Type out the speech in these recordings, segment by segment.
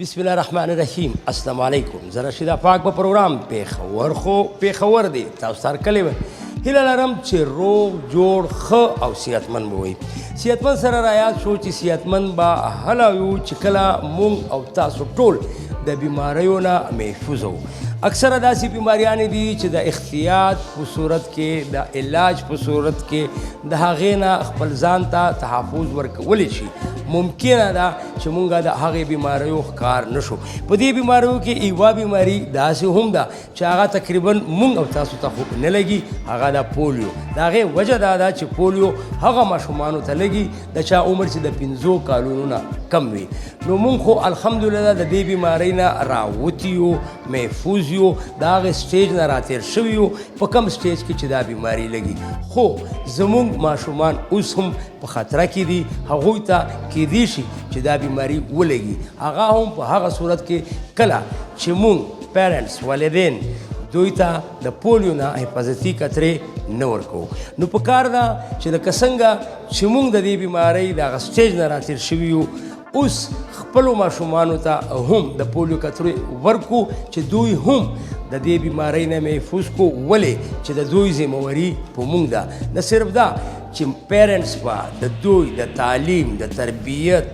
بسم الله الرحمن الرحیم. السلام علیکم. زه رشید افاق په پروګرام پیښور خو پیښور دی تاسو سره کلی هیله لرم چې روغ جوړ ښه او صحتمند به وئ. صحتمند سره رایاد شو چې صحتمند به هله یو چې کله مونږ او تاسو ټول د بیماریو نه محفوظ وو. اکثره داسې بیماریانې دي چې د احتیاط په صورت کې د علاج په صورت کې د هغې نه خپل ځان ته تحفظ ورکولی شي. ممکنه ده چې مونږ د هغې بیماریو ښکار نه شو. په دې بیماریو کې یوه بیماري داسې هم ده چې هغه تقریبا مونږ او تاسو ته خو نه لګي، هغه د پولیو. د هغې وجه دا ده چې پولیو هغه ماشومانو ته لګي د چا عمر چې د 5 کالونو نه کم وي. نو مونږ خو الحمدلله د دې بیمارۍ نه راوتي یو، محفوظ یو، د هغې سټیج نه راتېر شوي یو په کم سټیج کې چې دا بیماري لګي. خو زمونږ ماشومان اوس هم په خطره کې دي، هغوی ته کیدی شي چې دا بیماري ولګي. هغه هم په هغه صورت کې کله چې مونږ پیرنټس والدین دوی ته د پولیو نه حفاظتي قطرې نه ورکوو. نو په کار ده چې لکه څنګه چې مونږ د دې بیمارۍ د هغه سټیج نه راتېر شوي یو، اوس خپلو ماشومانو ته هم د پولیو قطرې ورکو چې دوی هم د دې بیمارۍ نه محفوظ کو. ولې چې د دوی ذمهواري په مونږ ده. نه صرف دا چې پیرنټس به د دوی د تعلیم، د تربیت،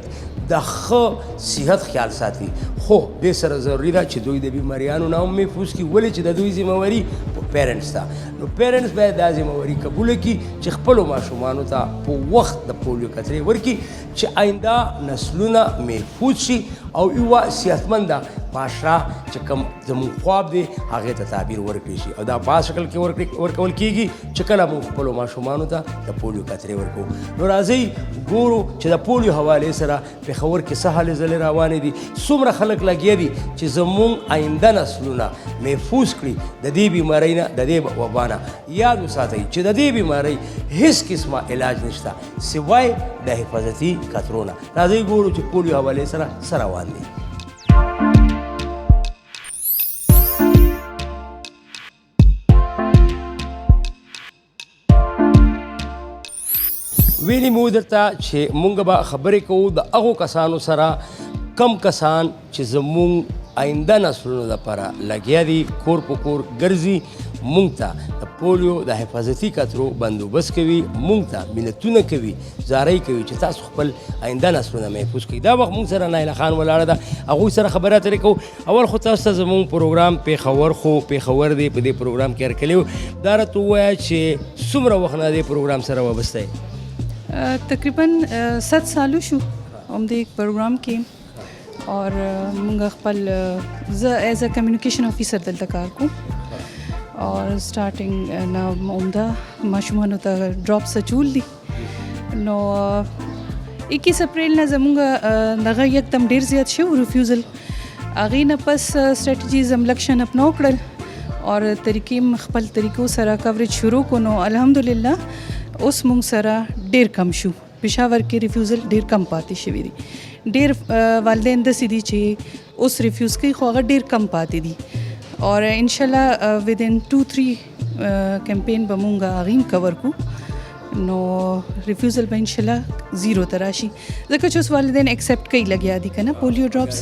د ښه صحت خیال ساتي، خو دې سره ضروري ده چې دوی د بیماریانو نه هم محفوظ کړي. ولې چې د دوی ذمهواري پیرنټس ته. نو پیرنټس باید دا ذمهواري قبوله کړي چې خپلو ماشومانو ته په وخت د پولیو قطرې ورکړي چې آینده نسلونه محفوظ شي او یوه صحتمنده معاشره چې کوم زموږ خواب دی هغې ته تعبیر ورکړی شي. او دا په شکل کې ورکول کېږي چې کله موږ خپلو ماشومانو ته د پولیو قطرې ورکوو. نو راځئ ګورو چې د پولیو حوالې سره پېښور کې څه هلې ځلې روانې دي، څومره خلک لګیا دي چې زموږ آینده نسلونه محفوظ کړي د دې بیمارۍ نه، د دې وبا نه. یاد وساتئ چې د دې بیمارۍ هیڅ قسمه علاج نشته سوای د حفاظتي قطرو نه. راځئ ګورو چې پولیو حوالې سره څه روان دي. ویلي مو درته چې مونږ به خبرې کوو د هغو کسانو سره کم کسان چې زمونږ آینده نسلونو لپاره لګیا دي، کور په کور ګرځي، مونږ ته د پولیو د حفاظتي قطرو بندوبست کوي، مونږ ته منتونه کوي، زارۍ کوي چې تاسو خپل آینده نسلونه محفوظ کړئ. دا وخت مونږ سره نایله خان ولاړه ده، هغوی سره خبرې اترې کوو. اول خو تاسو ته زمونږ پروګرام پیښور خو پیښور دی، په دې پروګرام کې هرکلی و. دا راته ووایه چې څومره وخت نه دې پروګرام سره وابسته یې؟ تقریباً 7 سالو شو هم دې پروګرام کې. اور مونږ خپل زه ایز ا کمیونیکیشن افیسر دلته کار کوم اور سټارټینګ نه عمده ماشومانو ته ډراپس اچول دي. نو 21 اپریل نه زمونږ دغه یکدم ډېر زیات شو ریفیوزل. هغې نه پس سټریټجیز هم لږ شان اپناو کړل اور طریقې خپل طریقو سره کوریج شروع کو. نو الحمدلله اوس مونږ سره ډېر کم شو. پېښور کې ریفیوزل ډېر کم پاتې شوي دي. ډېر والدین داسې دي چې اوس ریفیوز کوي خو هغه ډېر کم پاتې دي. اور انشاءالله ودین 2-3 کمپین به مونږ هغې هم کور کو. نو ریفیوزل به انشاءالله 0 ته راشي ځکه چې اوس والدین ایکسیپټ کوي لګیا دي که نه پولیو ډراپس.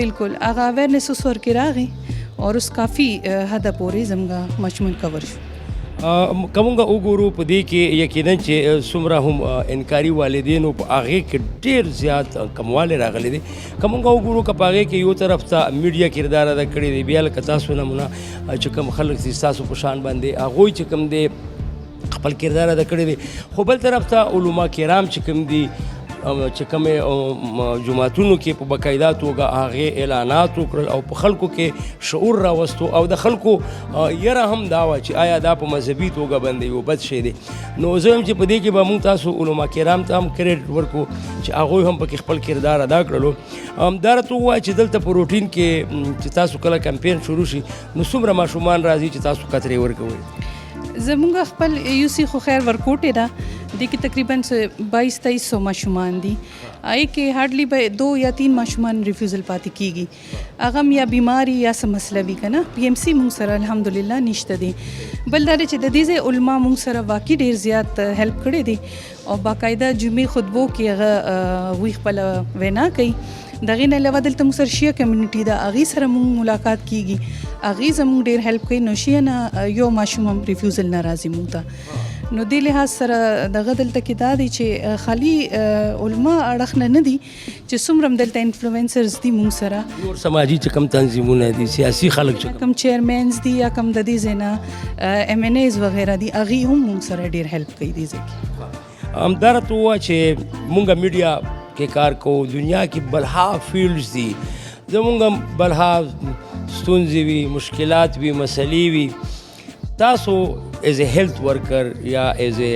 بالکل هغه اویرنیس اوس ورکې راغی اور اوس کافي حده پورې زموږ ماشومان کور شو. که مونږ وګورو په دې کې یقینا چې څومره هم انکاري والدینو په هغې کې ډېر زیات کموالی راغلی دی. که مونږ وګورو که په هغې کې یو طرف ته میډیا کردار ادا کړی دی، بیا لکه تاسو نمونه چې کوم خلک دي ستاسو په شان باندې هغوی چې کوم دی خپل کردار ادا کړی دی. خو بل طرف ته علما کرام چې کوم دي چې کومې جوماتونو کې په باقاعده توګه هغې اعلانات وکړل او په خلکو کې شعور راوستو او د خلکو یره هم دا وه چې آیا دا په مذهبي توګه باندې یو بد شی دی. نو زه یم چې په دې کې به مونږ تاسو علما کرام ته هم کریډټ ورکړو چې هغوی هم پکې خپل کردار ادا کړلو. دا راته ووایه چې دلته په روټین کې چې تاسو کله کمپین شروع شي نو څومره ماشومان راځي چې تاسو قطرې ورکوئ؟ زمونږ خپل یو سی خو خیر ورکوټې ده دې کې تقریباً 2200 ماشومان دي. هغې کې هارډلی به 2 یا 3 ماشومان ریفیوزل پاتې کیږي. هغه هم یا بیماری یا څه مسله وي که نه. PMC مونږ سره الحمدلله نشته دی. بل دا دی چې د دې ځای علما مونږ سره واقعي ډېر زیات هیلپ کړی دی او باقاعده جمعې خطبو کې هغه هغوی خپله وینا کوي. د هغې نه علاوه دلته مونږ سره شیعه کمیونټي ده، هغې سره مونږ ملاقات کیږي، هغې زمونږ ډېر هیلپ کوي. نو شیعه نه یو ماشوم هم ریفیوزل نه راځي مونږ ته. نو دې لحاظ سره دغه دلته کې دا دی چې خالي علما اړخ نه دي چې څومره هم دلته انفلوئنسرز دي مونږ سره، نور سماجي چې کوم تنظیمونه دي، سیاسي خلک چې کم چیرمینز دي یا کم د دې ځای نه MNAs وغیره دي، هغې هم مونږ سره ډېر هیلپ کوي دې ځای کې. همدا راته ووایه چې مونږ میډیا کې کار کوو، دنیا کې بلها فیلډز دي، زمونږ هم بلها ستونزې وي، مشکلات وي، مسلې وي. تاسو ایز اے هیلث ورکر یا ایز اے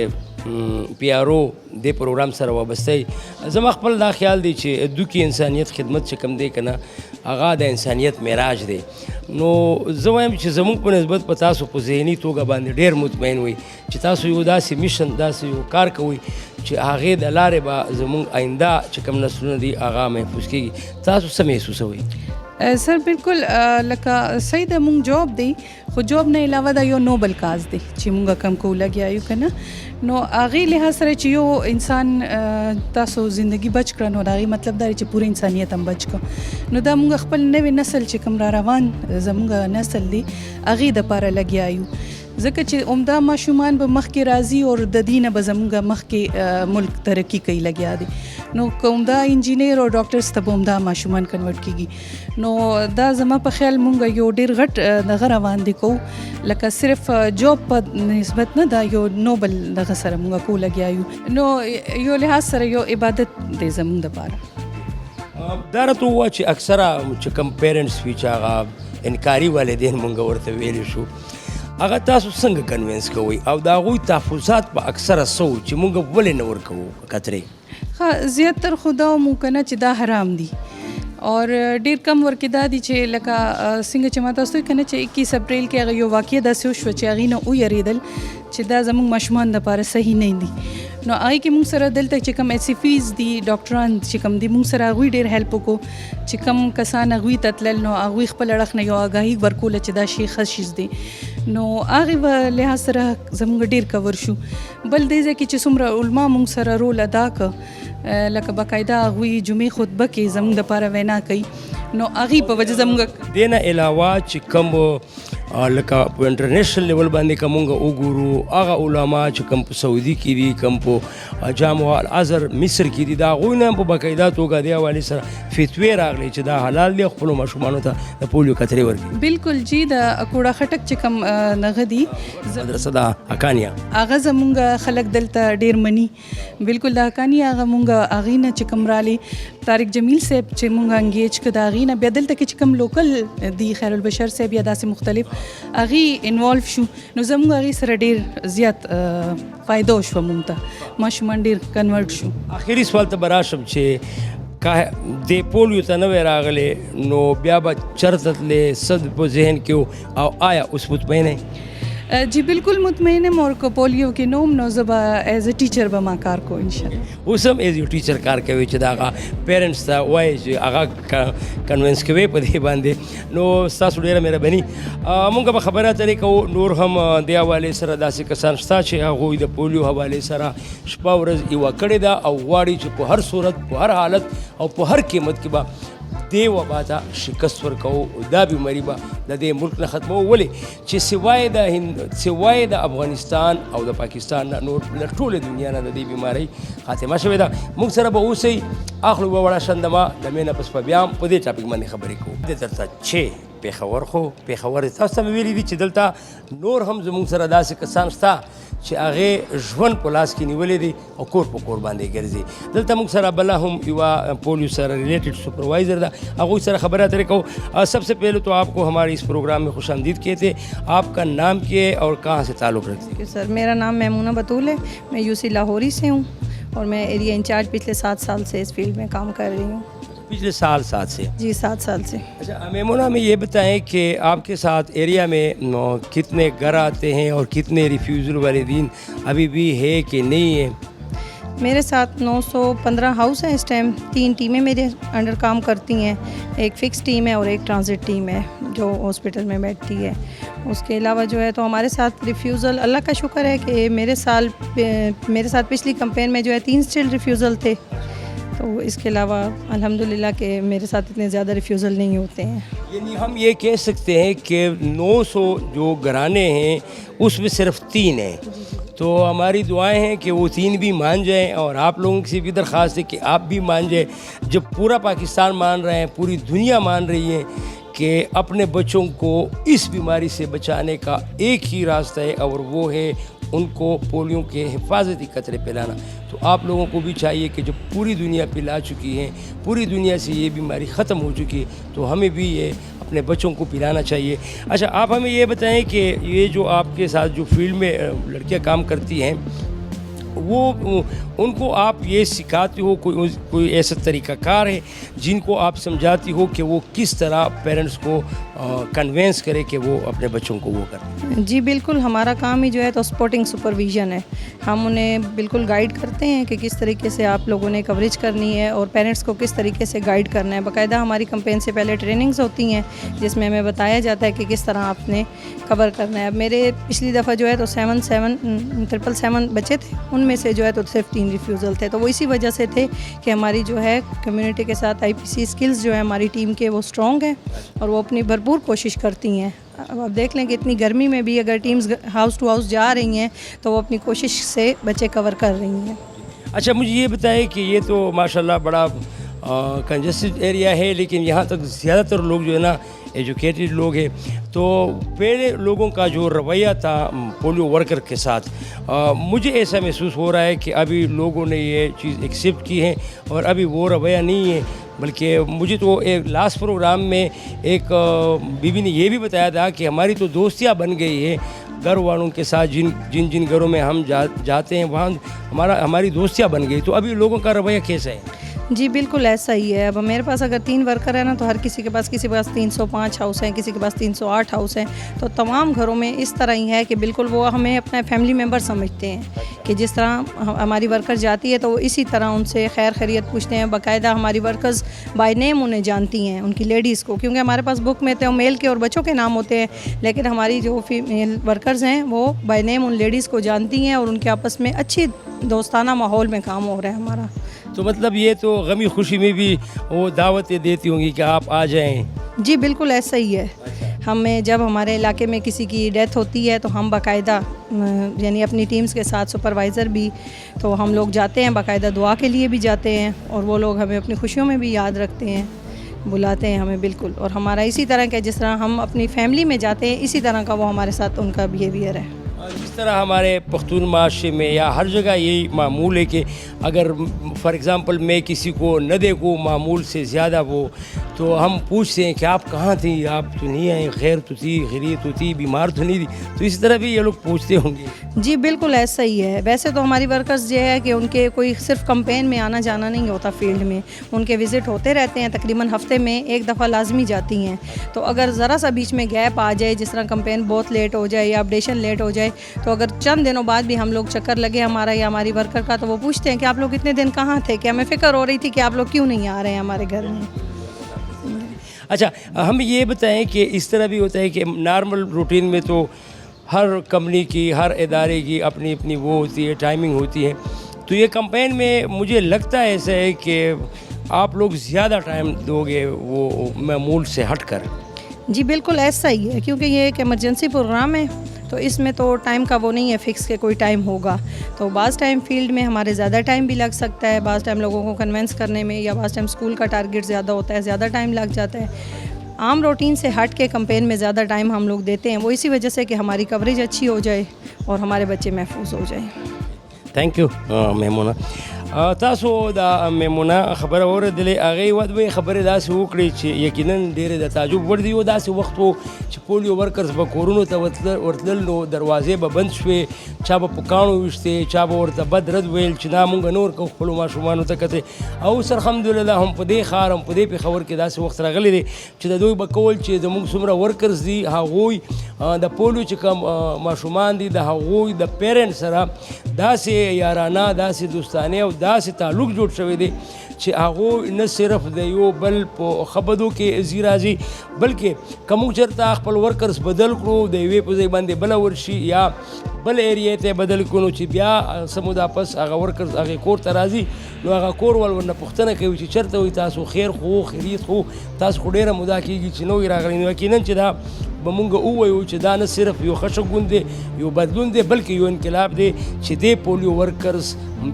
PRO دې پروګرام سره وابسته، زما خپل دا خیال دی چې دوی انسانیت خدمت چې کوم دی که نه، هغه د انسانیت معراج دی. نو زه وایم چې زموږ په نسبت په تاسو په ذهني توګه باندې ډېر مطمئن وي چې تاسو یو داسې میشن، داسې یو کار کوئ چې هغې د لارې به زموږ آینده چې کوم نسلونه دي هغه محفوظ کېږي. تاسو څه محسوسوئ؟ سر بالکل لکه صحیح د مونږ جاب دی، خو جاب نه علاوه دا یو نوبل کاز دی چې مونږ کم کو لګیا یو که نه. نو هغې لحاظ سره چې یو انسان تاسو زندگی بچ کړه، نو د هغې مطلب دا دی چې پوره انسانیت هم بچ کړه. نو دا مونږ خپل نوی نسل چې کوم را روان زمونږ نسل دی هغې دپاره لګیا یو، ځکه چې عمده ماشومان به مخکې راځي او د دې نه به زمونږ مخکې ملک ترقي کوي لګیا دی. نو که عمده انجینیر او ډاکټرس ته به عمده ماشومان کنورټ کیږي. نو دا زما په خیال مونږ یو ډېر غټ دغه روان دی کوو، لکه صرف جاب په نسبت نه، دا یو نوبل دغه سره مونږ کو لګیا یو. نو یو لحاظ سره یو عبادت دی زمونږ دپاره. دا راته ووایه چې اکثره چې کوم پیرنټس وي چې هغه انکاري والدین مونږ ورته ویلی شو، هغه تاسو څنګه کنوینس کوئ او د هغوی تحفظات په اکثره څه و چې مونږ ولې نه ورکوو کترې؟ ښه زیاتر خو دا مو که نه چې دا حرام دي، اور ډېر کم ورکې دا دي چې لکه څنګه چې ما تاسو ته وایي که نه چې 21 اپریل کې هغه یو واقعه داسې وشوه چې هغې نه ویرېدل چې دا زموږ ماشومان دپاره صحیح نه دي. نو هغې کې مونږ سره دلته چې کوم HCPs دي، ډاکټران چې کوم دي، مونږ سره هغوی ډېر هیلپ وکړو چې کوم کسان هغوی ته تلل، نو هغوی خپل اړخ نه یو آګاهي ورکوله چې دا شی ښه شیز دی. نو هغې لحاظ سره زموږ ډېر کور شو. بل دې ځای کې چې څومره علما مونږ سره رول ادا که، لکه باقاعده هغوی جمعې خطبه کې زموږ دپاره وینا کوي، نو هغې په وجه زموږ دې نه علاوه چې کوم لکه په انټرنیشنل لیول باندې که مونږ وګورو، هغه علما چې کوم په سعودي کې دي، کوم په جامع الازهر مصر کې دي، د هغوی نه په باقاعده توګه دې حوالې سره فتوې راغلي چې دا حلال دی خپلو ماشومانو ته د پولیو کترې ورکړي. بالکل جی، د کوړه خټک چې کوم نغه دي مدرسه د حقانیه، هغه زمونږ خلک دلته ډېر مني. بالکل د حقانیه هغه مونږ هغې نه چې کوم رالی طارق جمیل صاحب چې مونږ انګیج کړه، د هغې نه بیا دلته کې چې کوم لوکل دي خیر البشر صاحب یا داسې مختلف هغې انوالو شو، نو زموږ هغې سره ډېر زیات فایده وشوه، مونږ ته ماشومان ډېر کنورټ شو. اخري سوال ته به راشم چې که دې پولیو ته نه وی راغلی نو بیا به چرته تلې، څه په ذهن کې و او آیا اوس مطمئن یې؟ جی بالکل مطمئن یم، اور که پولیو کې نوم نو زه به ایز اے ټیچر به ما کار کوم انشاءالله. اوس هم ایز یو ټیچر کار کوي چې د هغه پیرنټس ته وایي چې هغه کنوینس کوي په دې باندې. نو ستاسو ډېره مهرباني. مونږ به خبره اترې کوو، نور هم دې حوالې سره داسې کسان شته چې هغوی د پولیو حوالې سره شپه ورځ یوه کړې ده او غواړي چې په هر صورت، په هر حالت او په هر قیمت کې به دې وبا ته شکست ورکوو، دا بیماري به د دې ملک نه ختموو. ولې چې سوای د افغانستان او د پاکستان نه نور له ټولې دنیا نه د دې بیمارۍ خاتمه شوې ده. موږ سره به اوسئ، اخلو به وړه شندمه د مې نه پس په بیا هم په دې ټاپک باندې خبرې کوو. دې درته چې پېښور خو پېښور تاسو ته مې ویلي دي چې دلته نور هم زموږ سره داسې کسان شته چې هغې ژوند په لاس کې نیولی دی او کور په کور باندې ګرځي. دلته موږ سره بله هم یوه پولیو سره ریلیٹڈ سپروائزر ده، هغوی سره خبرې اترې کوو. سب سے پہلے تو آپ کو ہمارے اس پروگرام میں خوش آمدید کہتے ہیں. آپ کا نام کیا ہے اور کہاں سے تعلق رکھتے ہیں؟ سر میرا نام میمونہ بطول ہے، میں UC لاہوری سے ہوں اور میں ایریا انچارج پچھلے 7 سال سے اس فیلڈ میں کام کر رہی ہوں. پچھلے سال 7 سے؟ جی 7 سال سے. اچھا میمونہ، ہمیں یہ بتائیں کہ آپ کے ساتھ ایریا میں کتنے گھر آتے ہیں اور کتنے ریفیوزل والدین ابھی بھی ہے کہ نہیں ہے؟ میرے ساتھ 915 ہاؤس ہیں اس ٹائم. 3 ٹیمیں میرے انڈر کام کرتی ہیں. ایک فکس ٹیم ہے اور ایک ٹرانزٹ ٹیم ہے جو ہاسپٹل میں بیٹھتی ہے. اس کے علاوہ جو ہے تو ہمارے ساتھ ریفیوزل, اللہ کا شکر ہے کہ میرے ساتھ پچھلی کمپین میں جو ہے 3 اسٹل ریفیوزل تھے. تو اس کے علاوہ الحمدللہ کہ میرے ساتھ اتنے زیادہ ریفیوزل نہیں ہوتے ہیں. یعنی ہم یہ کہہ سکتے ہیں کہ 900 جو گھرانے ہیں اس میں صرف 3 ہیں. تو ہماری دعائیں ہیں کہ وہ 3 بھی مان جائیں, اور آپ لوگوں سے بھی درخواست ہے کہ آپ بھی مان جائیں. جب پورا پاکستان مان رہے ہیں, پوری دنیا مان رہی ہے کہ اپنے بچوں کو اس بیماری سے بچانے کا ایک ہی راستہ ہے, اور وہ ہے ان کو پولیو کے حفاظتی قطرے پلانا. تو آپ لوگوں کو بھی چاہیے کہ جب پوری دنیا پلا چکی ہے, پوری دنیا سے یہ بیماری ختم ہو چکی ہے, تو ہمیں بھی یہ اپنے بچوں کو پلانا چاہیے. اچھا, آپ ہمیں یہ بتائیں کہ یہ جو آپ کے ساتھ جو فیلڈ میں لڑکیاں کام کرتی ہیں, وہ ان کو آپ یہ سکھاتی ہو, کوئی ایسا طریقہ کار ہے جن کو آپ سمجھاتی ہو کہ وہ کس طرح پیرنٹس کو کنوینس کرے کہ وہ اپنے بچوں کو وہ کریں؟ جی بالکل, ہمارا کام ہی جو ہے تو سپورٹنگ سپرویژن ہے. ہم انہیں بالکل گائیڈ کرتے ہیں کہ کس طریقے سے آپ لوگوں نے کوریج کرنی ہے اور پیرنٹس کو کس طریقے سے گائیڈ کرنا ہے. باقاعدہ ہماری کمپین سے پہلے ٹریننگز ہوتی ہیں جس میں ہمیں بتایا جاتا ہے کہ کس طرح آپ نے کور کرنا ہے. اب میرے پچھلی دفعہ جو ہے تو 777 بچے تھے, ان میں سے جو ہے تو صرف 3 ریفیوزل تھے. تو وہ اسی وجہ سے تھے کہ ہماری جو ہے کمیونٹی کے ساتھ IPC اسکلز جو ہے ہماری ٹیم کے وہ اسٹرانگ ہیں اور وہ اپنی بھرپور کوشش کرتی ہیں. اب آپ دیکھ لیں کہ اتنی گرمی میں بھی اگر ٹیمز ہاؤس ٹو ہاؤس جا رہی ہیں تو وہ اپنی کوشش سے بچے کور کر رہی ہیں. اچھا, مجھے یہ بتائیں کہ یہ تو ماشاءاللہ بڑا کنجسٹڈ ایریا ہے, لیکن یہاں تک زیادہ تر لوگ جو ہے نا ایجوکیٹڈ لوگ ہیں. تو پہلے لوگوں کا جو رویہ تھا پولیو ورکر کے ساتھ, مجھے ایسا محسوس ہو رہا ہے کہ ابھی لوگوں نے یہ چیز ایکسیپٹ کی ہے اور ابھی وہ رویہ نہیں ہے. بلکہ مجھے تو ایک لاسٹ پروگرام میں ایک بیوی نے یہ بھی بتایا تھا کہ ہماری تو دوستیاں بن گئی ہے گھر والوں کے ساتھ, جن گھروں میں ہم جاتے ہیں وہاں ہماری دوستیاں بن گئی. تو ابھی لوگوں کا رویہ کیسا ہے؟ جی بالکل ایسا ہی ہے. اب میرے پاس اگر 3 ورکر ہیں نا تو ہر کسی کے پاس 305 ہاؤس ہیں, کسی کے پاس 308 ہاؤس ہیں. تو تمام گھروں میں اس طرح ہی ہے کہ بالکل وہ ہمیں اپنا فیملی ممبر سمجھتے ہیں کہ جس طرح ہماری ورکر جاتی ہے تو وہ اسی طرح ان سے خیر خیریت پوچھتے ہیں. باقاعدہ ہماری ورکرز بائی نیم انہیں جانتی ہیں, ان کی لیڈیز کو, کیونکہ ہمارے پاس بک میں تو میل کے اور بچوں کے نام ہوتے ہیں, لیکن ہماری جو فیمیل ورکرز ہیں وہ بائی نیم ان لیڈیز کو جانتی ہیں اور ان کے آپس میں اچھی دوستانہ ماحول میں کام ہو رہا ہے ہمارا. تو مطلب یہ تو غمی خوشی میں بھی وہ دعوتیں دیتی ہوں گی کہ آپ آ جائیں؟ جی بالکل ایسا ہی ہے. ہمیں جب ہمارے علاقے میں کسی کی ڈیتھ ہوتی ہے تو ہم باقاعدہ یعنی اپنی ٹیمز کے ساتھ سپروائزر بھی, تو ہم لوگ جاتے ہیں, باقاعدہ دعا کے لیے بھی جاتے ہیں, اور وہ لوگ ہمیں اپنی خوشیوں میں بھی یاد رکھتے ہیں, بلاتے ہیں ہمیں بالکل. اور ہمارا اسی طرح کا جس طرح ہم اپنی فیملی میں جاتے ہیں اسی طرح کا وہ ہمارے ساتھ ان کا بیہیویئر ہے. جس طرح ہمارے پختون معاشرے میں یا ہر جگہ یہی معمول ہے کہ اگر فار ایگزامپل میں کسی کو نہ دیکھوں معمول سے زیادہ وہ, تو ہم پوچھتے ہیں کہ آپ کہاں تھی, آپ تو نہیں آئیں, خیر تو تھی, خیریت تو تھی, بیمار تو نہیں تھی. تو اسی طرح بھی یہ لوگ پوچھتے ہوں گے. جی بالکل ایسا ہی ہے. ویسے تو ہماری ورکرز یہ ہے کہ ان کے کوئی صرف کمپین میں آنا جانا نہیں ہوتا, فیلڈ میں ان کے وزٹ ہوتے رہتے ہیں, تقریباً ہفتے میں 1 دفعہ لازمی جاتی ہیں. تو اگر ذرا سا بیچ میں گیپ آ جائے, جس طرح کمپین بہت لیٹ ہو جائے یا اپڈیشن لیٹ ہو جائے, تو اگر چند دنوں بعد بھی ہم لوگ چکر لگے ہمارا یا ہماری ورکر کا, تو وہ پوچھتے ہیں کہ آپ لوگ اتنے دن کہاں تھے, کہ ہمیں فکر ہو رہی تھی کہ آپ لوگ کیوں نہیں آ رہے ہیں ہمارے گھر میں. اچھا, ہمیں یہ بتائیں کہ اس طرح بھی ہوتا ہے کہ نارمل روٹین میں تو ہر کمپنی کی, ہر ادارے کی اپنی اپنی وہ ہوتی ہے, ٹائمنگ ہوتی ہے. تو یہ کمپین میں مجھے لگتا ہے ایسا ہے کہ آپ لوگ زیادہ ٹائم دو گے وہ معمول سے ہٹ کر. جی بالکل ایسا ہی ہے, کیونکہ یہ ایک ایمرجنسی پروگرام ہے, تو اس میں تو ٹائم کا وہ نہیں ہے فکس کہ کوئی ٹائم ہوگا. تو بعض ٹائم فیلڈ میں ہمارے زیادہ ٹائم بھی لگ سکتا ہے, بعض ٹائم لوگوں کو کنونس کرنے میں, یا بعض ٹائم اسکول کا ٹارگیٹ زیادہ ہوتا ہے, زیادہ ٹائم لگ جاتا ہے. عام روٹین سے ہٹ کے کمپین میں زیادہ ٹائم ہم لوگ دیتے ہیں, وہ اسی وجہ سے کہ ہماری کوریج اچھی ہو جائے اور ہمارے بچے محفوظ ہو جائیں. تھینک یو میمونہ. تاسو د میمونه خبره واورېدلې هغې دوې خبرې داسې وکړې چې یقینا ډېرې د تعجب وړ دي. یو داسې وخت و چې پولیو ورکرز به کورونو ته ورتلل نو دروازې به بند شوې، چا به په کاڼو ویشتې، چا به ورته بد رد ویل چې دا مونږ نور کوو خپلو ماشومانو ته کتې. او اوس الحمدلله هم په دې ښار هم په دې پېښور کې داسې وخت راغلی دی چې د دوی به کول چې زموږ څومره ورکرز دي هغوی د پولیو چې کوم ماشومان دي د هغوی د پیرنټ سره داسې یارانه، داسې دوستانه او داسې تعلق جوړ شوی دی چې هغوی نه صرف د یو بل په خبدو کې ځي راځي، بلکې که موږ چېرته خپل ورکرز بدل کړو د یوې په ځای باندې بله ورشي یا بل ایریا ته بدل کړو چې بیا څه موده پس هغه ورکرز هغې کور ته راځي نو هغه کور ورنه پوښتنه کوي چې چېرته وي تاسو خیر خو خیریت خو تاسو خو ډېره موده کېږي چې نوی راغلی. نو یقینا چې دا به مونږ ووایو چې دا نه صرف یو ښه شګون دی، یو بدلون دی، بلکې یو انقلاب دی چې دې پولیو ورکرز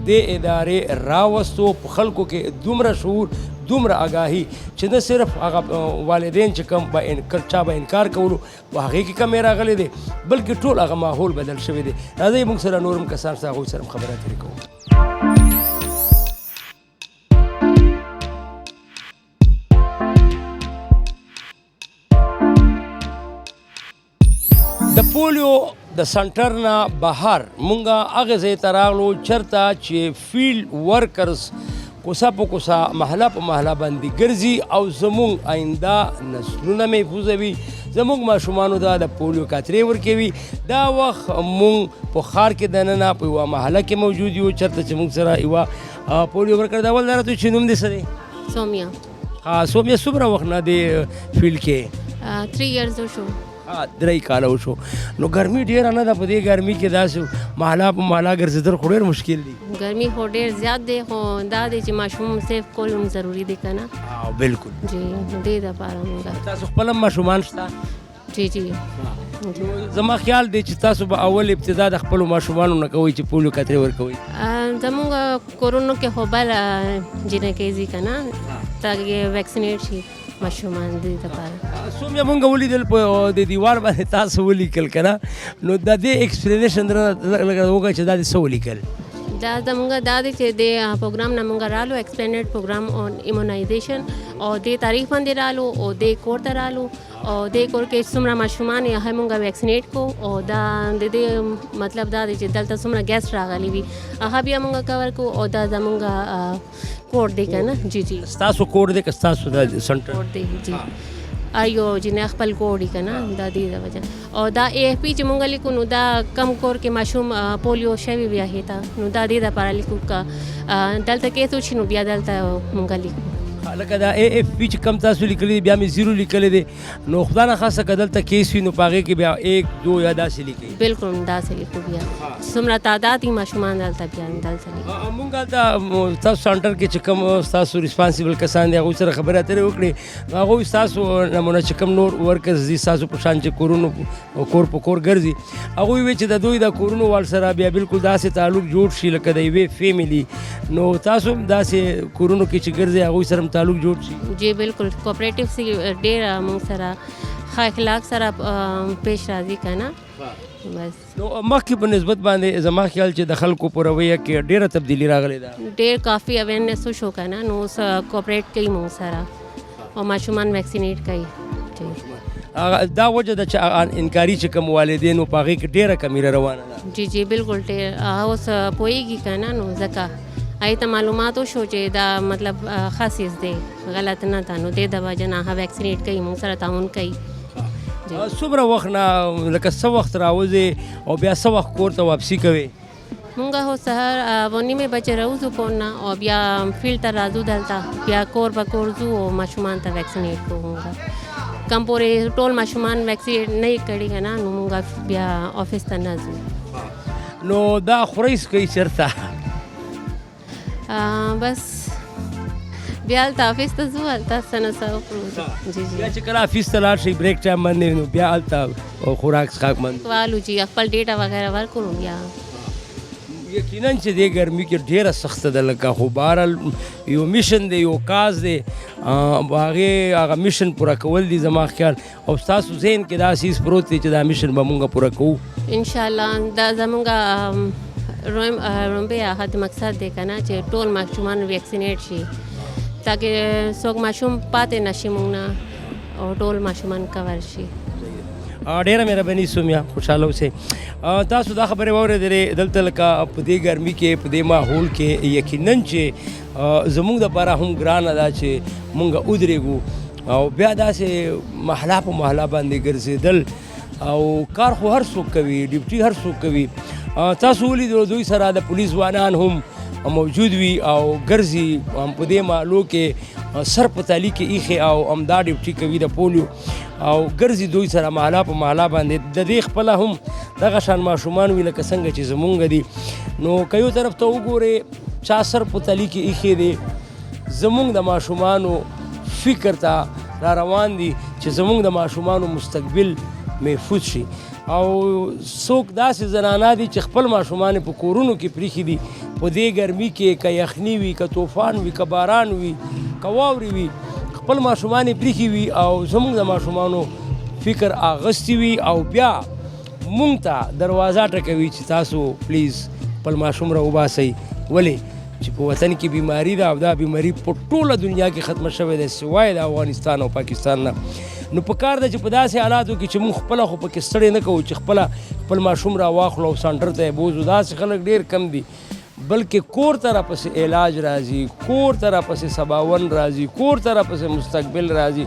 دې ادارې راوستو په خلکو کې دومره شعور، دومره آګاهي چې نه صرف هغه والدین چې کوم چا به انکار کولو په هغې کې کمی راغلی دی، بلکې ټول هغه ماحول بدل شوی دی. راځئ موږ سره نور هم کسان شته هغوی سره هم خبرې اترې کوو. د پولیو د سنټر نه بهر مونږه هغې ځای ته راغلو چېرته چې فیلډ ورکرز کوڅه په کوڅه محله په محله باندې ګرځي او زموږ آینده نسلونه محفوظوي، زموږ ماشومانو ته د پولیو کاترې ورکوي. دا وخت مونږ په ښار کې دننه په یوه محله کې موجود یو چېرته چې مونږ سره یوه پولیو ورکر د اول دا راته چې نوم دې څه دی؟ سومیا. سومیا څومره وخت نه دی فیلډ کې؟ 3 years وشو. 3 کاله وشو. نو ګرمي ډېره نه ده په دې ګرمي کې داسې محله په محله ګرځېدل خو ډېر مشکل دي. ګرمي خو ډېر زیات دی خو دا دی چې ماشوم سیف کول هم ضروري دی که نه؟ بالکل جی دې دپاره مونږ تاسو خپل هم ماشومان شته؟ جی جی زما خیال دی چې تاسو به اول ابتدا د خپلو ماشومانو نه کوئ چې پولیو کترې ورکوئ. زمونږ کورونو کې خو بل جنکۍ ځي که نه تاکې ویکسینیټ شي ماشومان دې دپاره. سومیا مونږ ولیدل په د دیوار باندې تاسو ولیکل که نه، نو د دې ایکسپلینیشن لږ وکړئ چې دا دې څه ولیکل؟ دا زمونږ دا دی چې د پروګرام نه مونږ رالو ایکسپلینیټ پروګرام آن ایمونایزیشن او دې تاریخ باندې رالو او دې کور ته رالو او دې کور کې څومره ماشومان یې هغه مونږ ویکسینیټ کو او دا د دې مطلب دا دی چې دلته څومره ګیسټ راغلي وي هغه بیا مونږ کور کو او دا زمونږ کور دی که نه؟ جی جی ستاسو کور دی که ستاسو د سنټر کور دی؟ جی ایو جنې خپل کور دی که نه دا دې د وجه او دا اے ایف پی چې مونږ لیکو نو دا کم کور کې ماشوم پولیو شوی وي هغې ته نو دا دې دپاره لیکو که دلته کیس وشي نو بیا دلته مونږ لیکو. لکه دا اے ایف پی چې کم تاسو لیکلی دی بیا مې 0 لیکلی دی نو خدا نه خاصه که دلته کیس وي نو په هغې کې بیا 1 2 یا داسې لیکئ؟ بالکل داسې لیکو بیا څومره تعداد دي ماشومان دلته بیا دلته لیکو. مونږ هلته ستاسو سنټر کې چې کوم ستاسو ریسپانسبل کسان دي هغوی سره خبرې اترې وکړې هغوی ستاسو نمونه چې کوم نور ورکرز دي ستاسو په شان چې کورونو کور په کور ګرځي هغوی وایي چې د دوی د کورونو وال سره بیا بالکل داسې تعلق جوړ شي لکه د یوې فیملي. نو تاسو هم داسې کورونو کې چې ګرځئ هغوی سره هم تعلق جوړ شي؟ جی بالکل کوپریټیو سي ډېر موږ سره ښه اخلاق سره پیش راځي که نه. بس نو مخکې په نسبت باندې زما خیال چې د خلکو په رویه کې ډېره تبدیلي راغلې ده. ډېر کافي اویرنیس وشو که نه نو اوس کوپریټ کوي موږ سره او ماشومان ویکسینیټ کوي. دا وجه ده چې انکاري چې کوم والدین و په هغې کې ډېره کمیره روانه ده. جی جی بالکل ډېر اوس پوهېږي که نه نو ځکه هغې ته معلومات وشو چې دا مطلب ښه څیز دی غلط نه ده نو دې د وجه نه هغه ویکسینیټ کوي موږ سره تعاون کوي. څومره وخت نه لکه څه وخت راوځې او بیا څه وخت کور ته واپسي کوې؟ مونږ هو سهار 9 بجې راوځو کور نه او بیا فیلډ ته راځو دلته بیا کور به کور ځو او ماشومان ته ویکسینیټ کوو. مونږ کم پورې ټول ماشومان ویکسینیټ نه یې کړي که نه نو مونږ بیا آفس ته نه ځو. نو دا خورئ څکئ چېرته؟ بس بیا هلته آفس ته ځو هلته څه نه څه وکړو. جی جی بیا چې کله آفس ته لاړ شئ بریک ټایم باندې نو بیا هلته خوراک څښاک باندې والو جی خپل ډیټا وغیره ورکړو بیا. یقینا چې دې ګرمي کې ډېره سخته ده لکه خو بهرحال یو میشن دی یو کاز دی هغه میشن پوره کول دي زما خیال او ستاسو ذهن کې دا څیز پروت دی چې دا میشن به مونږ پوره کوو انشاءالله. دا زمونږ رومبے حد مقصد دی کنه چې ټول ماشومان ویکسینیټ شي تاکہ څوک ماشوم پاتې نشي موږ نه او ټول ماشومان کور شي. ډیره مهرباني سومیا، خوشحاله اوسئ. تاسو دا خبرې واورېدلې دلته لکه په دې ګرمي کې په دې ماحول کې یقیناً چې زموږ دپاره هم ګرانه ده چې موږ ودرېږو او بیا داسې محله په محله باندې ګرځېدل او کار خو هر څوک کوي، ډیوټي هر څوک کوي. تاسو ولیدل دوی سره د پولیس ځوانان هم موجود وي او ګرځي په دې محلو کې سر په تالي کې ایښې او همدا ډیوټي کوي د پولیو او ګرځي دوی سره محله په محله باندې. د دې خپله هم دغه شان ماشومان وي لکه څنګه چې زمونږ دي. نو که یو طرف ته وګورې چا سر په تالي کې ایښې دی، زمونږ د ماشومانو فکر ته را روان دي چې زمونږ د ماشومانو مستقبل محفوظ شي. او څوک داسې زنانه دي چې خپل ماشومان په کورونو کې پریښي دي په دې ګرمي کې، که یخني وي، که طوفان وي، که باران وي، که واورې وي، خپل ماشومان یې پریښي وي او زموږ د ماشومانو فکر اغستی وي او بیا مونږ ته دروازه ټکوي چې تاسو پلیز خپل ماشوم را وباسئ. ولې چې په وطن کې بیماري ده او دا بیماري په ټوله دنیا کې ختمه شوې ده سوای د افغانستان او پاکستان نه. نو په کار ده چې په داسې حالاتو کې چې موږ خپله خو پکې ستړی نه کوو چې خپل ماشوم را واخلو او سانټر ته یې بوځو. داسې خلک ډېر کم دي، بلکې کور ته راپسې علاج راځي، کور ته راپسې سباون راځي، کور ته راپسې مستقبل راځي،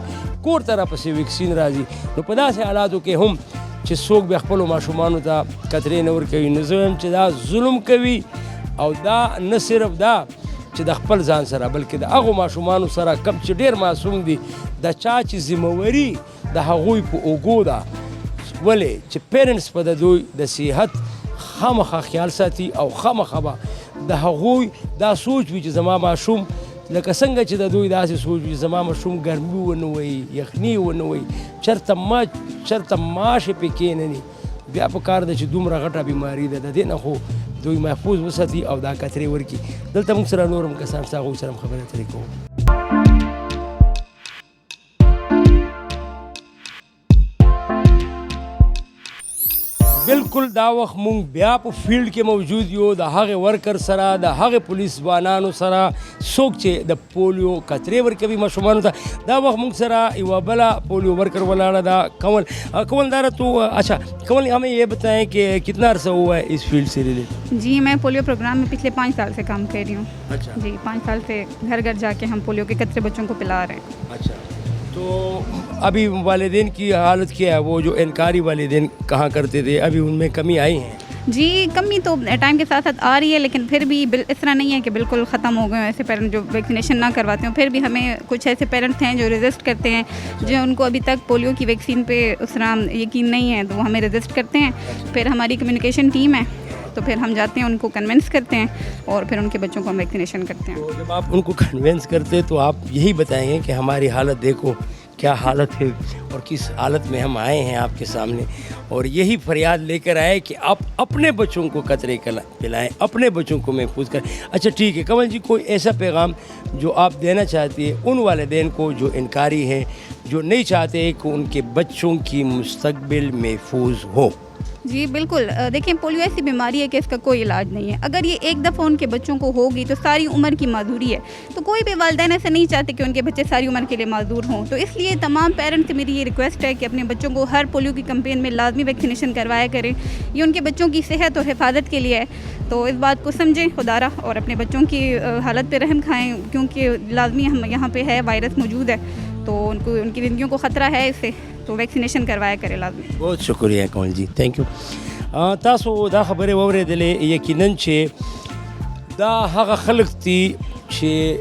کور ته راپسې ویکسین راځي. نو په داسې حالاتو کې هم چې څوک بیا خپلو ماشومانو ته کترې نه ورکوي، نو زه وایم چې دا ظلم کوي او دا نه صرف دا چې د خپل ځان سره بلکې د هغو ماشومانو سره کم چې ډېر معصوم دي د چا چې ذمهوري د هغوی په اوږو ده. ولې چې پیرنټس به د دوی د صحت خامخا خیال ساتي او خامخا به د هغوی دا سوچ وي چې زما ماشوم لکه څنګه چې د دوی داسې سوچ وي زما ماشوم ګرمي ونه وي، یخني ونه وي، چېرته ماشې پې کېنني. بیا په کار ده چې دومره غټه بیماري ده، د دې نه خو دوی محفوظ وساتي او دا کترې ورکړي. دلته موږ سره نور هم کسان شته، هغوی سره هم خبرې اترې کوو. بالکل دا وخت مونږ بیا په فیلډ کې موجود یو د هغې ورکر سره، د هغې پولیس ځوانانو سره څوک چې د پولیو کترې ورکوي ماشومانو ته. دا وخت مونږ سره یوه بله پولیو ورکر ولاړه ده، کنول دارا. تو اچھا کنول ہمیں یہ بتائیں کہ کتنا عرصہ ہوا ہے اس فیلڈ سے ریلیٹ؟ جی میں پولیو پروگرام میں پچھلے 5 سال سے کام کر رہی ہوں. اچھا جی 5 سال سے گھر گھر جا کے ہم پولیو کے قطرے بچوں کو پلا رہے ہیں. اچھا تو ابھی والدین کی حالت کیا ہے؟ وہ جو انکاری والدین کہاں کرتے تھے ابھی ان میں کمی آئی ہیں؟ جی کمی تو ٹائم کے ساتھ ساتھ آ رہی ہے، لیکن پھر بھی اس طرح نہیں ہے کہ بالکل ختم ہو گئے. ایسے پیرنٹ جو ویکسینیشن نہ کرواتے ہیں، پھر بھی ہمیں کچھ ایسے پیرنٹس ہیں جو رجسٹ کرتے ہیں، جو ان کو ابھی تک پولیو کی ویکسین پہ اس طرح یقین نہیں ہے، تو وہ ہمیں رجسٹ کرتے ہیں. پھر ہماری کمیونیکیشن ٹیم ہے، تو پھر ہم جاتے ہیں ان کو کنونس کرتے ہیں اور پھر ان کے بچوں کو ہم ویکسینیشن کرتے ہیں. تو جب آپ ان کو کنونس کرتے تو آپ یہی بتائیں گے کہ ہماری حالت دیکھو کیا حالت ہے اور کس حالت میں ہم آئے ہیں آپ کے سامنے، اور یہی فریاد لے کر آئے کہ آپ اپنے بچوں کو قطرے پلائیں، اپنے بچوں کو محفوظ کریں. اچھا ٹھیک ہے کنول جی، کوئی ایسا پیغام جو آپ دینا چاہتی ہے ان والدین کو جو انکاری ہیں، جو نہیں چاہتے کہ ان کے بچوں کی مستقبل محفوظ ہو؟ جی بالکل، دیکھیں پولیو ایسی بیماری ہے کہ اس کا کوئی علاج نہیں ہے. اگر یہ ایک دفعہ ان کے بچوں کو ہوگی تو ساری عمر کی معذوری ہے. تو کوئی بھی والدین ایسے نہیں چاہتے کہ ان کے بچے ساری عمر کے لیے معذور ہوں. تو اس لیے تمام پیرنٹس سے میری یہ ریکویسٹ ہے کہ اپنے بچوں کو ہر پولیو کی کمپین میں لازمی ویکسینیشن کروایا کریں. یہ ان کے بچوں کی صحت اور حفاظت کے لیے ہے. تو اس بات کو سمجھیں خدارہ اور اپنے بچوں کی حالت پہ رحم کھائیں، کیونکہ لازمی ہم یہاں پہ ہے وائرس موجود ہے، تو ان کی زندگیوں کو خطرہ ہے اس سے، تو ویکسینیشن کروایا کرے لازمی. بہت شکریہ کنول جی، تھینک یو. تاسو دا خبرې واورېدلې، یقیناً چې دا هغه خلک دي چې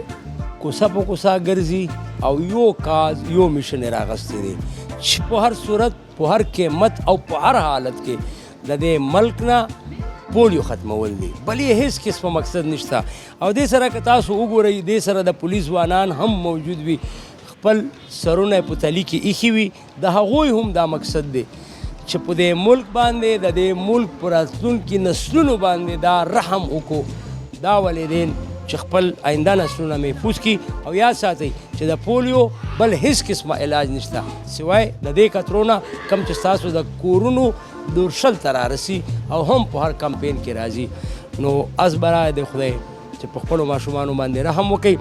کوڅه په کوڅه ګرځي او یو کاز یو میشن یې راغستی دی چې په هر صورت، په هر قیمت او په هر حالت کې د دې ملک نه پولیو ختمول دي، بل یې هیڅ قسمه مقصد نشته. او دې سره که تاسو وګورئ، دې سره د پولیس ځوانان هم موجود وي، خپل سرونه په تلي کې ایښي وي، د هغوی هم دا مقصد دی چې په دې ملک باندې، د دې ملک په راتلونکي نسلونو باندې دا رحم وکړو، دا والدین چې خپل آینده نسلونه محفوظ کړي. او یاد ساتئ چې د پولیو بل هیڅ قسمه علاج نشته سوای د دې کترو نه، کم چې ستاسو د کورونو دورشل ته رارسي او هم په هر کمپین کې راځي. نو از برای د خدای چې په خپلو ماشومانو باندې رحم وکړي.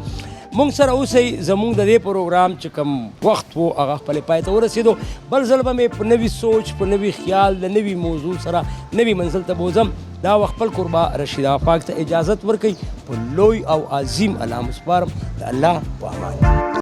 مونږ سره اوسئ. زمونږ د دې پروګرام چې کوم وخت و هغه خپلې پای ته ورسېدو. بل ځل به مې په نوي سوچ په نوي خیال د نوي موضوع سره نوي منزل ته بوځم. دا وخت خپل کوربه رشیده پاک ته اجازت ورکوي. په لوی او عظیم الله مسپارم. د الله په امان.